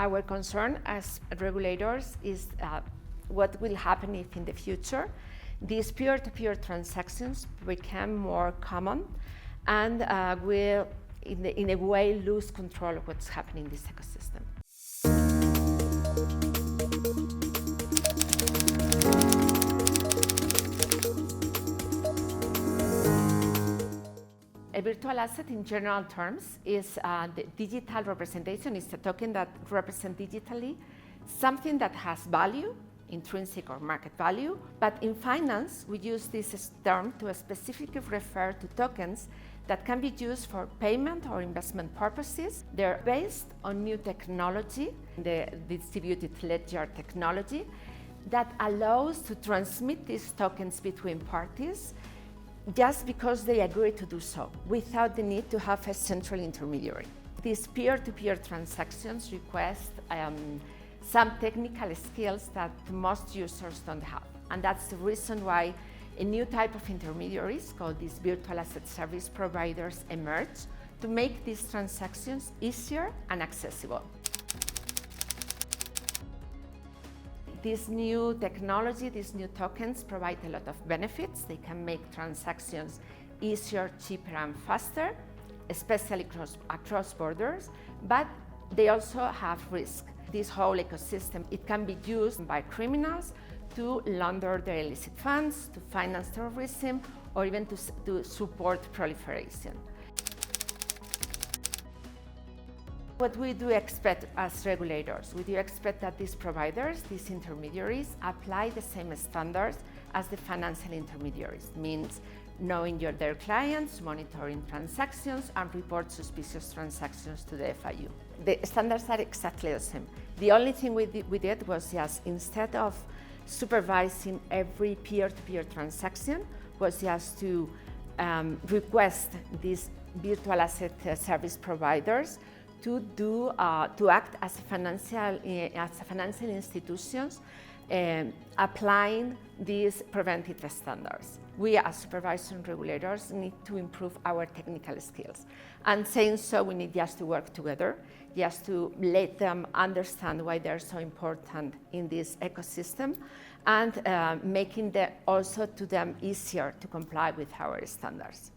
our concern as regulators is what will happen if in the future these peer-to-peer transactions become more common and will, in a way, lose control of what's happening in this ecosystem. A virtual asset, in general terms, is the digital representation. It's a token that represents digitally something that has value, intrinsic or market value. But in finance, we use this term to specifically refer to tokens that can be used for payment or investment purposes. They're based on new technology, the distributed ledger technology, that allows to transmit these tokens between parties just because they agree to do so, without the need to have a central intermediary. These peer-to-peer transactions request some technical skills that most users don't have. And that's the reason why a new type of intermediaries, called these virtual asset service providers, emerge to make these transactions easier and accessible. This new technology, these new tokens provide a lot of benefits. They can make transactions easier, cheaper, and faster, especially across borders, but they also have risk. This whole ecosystem, it can be used by criminals to launder their illicit funds, to finance terrorism, or even to support proliferation. What we do expect as regulators, we do expect that these providers, these intermediaries, apply the same standards as the financial intermediaries. Means knowing their clients, monitoring transactions, and report suspicious transactions to the FIU. The standards are exactly the same. The only thing we did was just, instead of supervising every peer-to-peer transaction, was just to request these virtual asset service providers to act as financial institutions, applying these preventative standards. We, as supervisors and regulators, need to improve our technical skills. And saying so, we need just to work together, just to let them understand why they're so important in this ecosystem, and making it also to them easier to comply with our standards.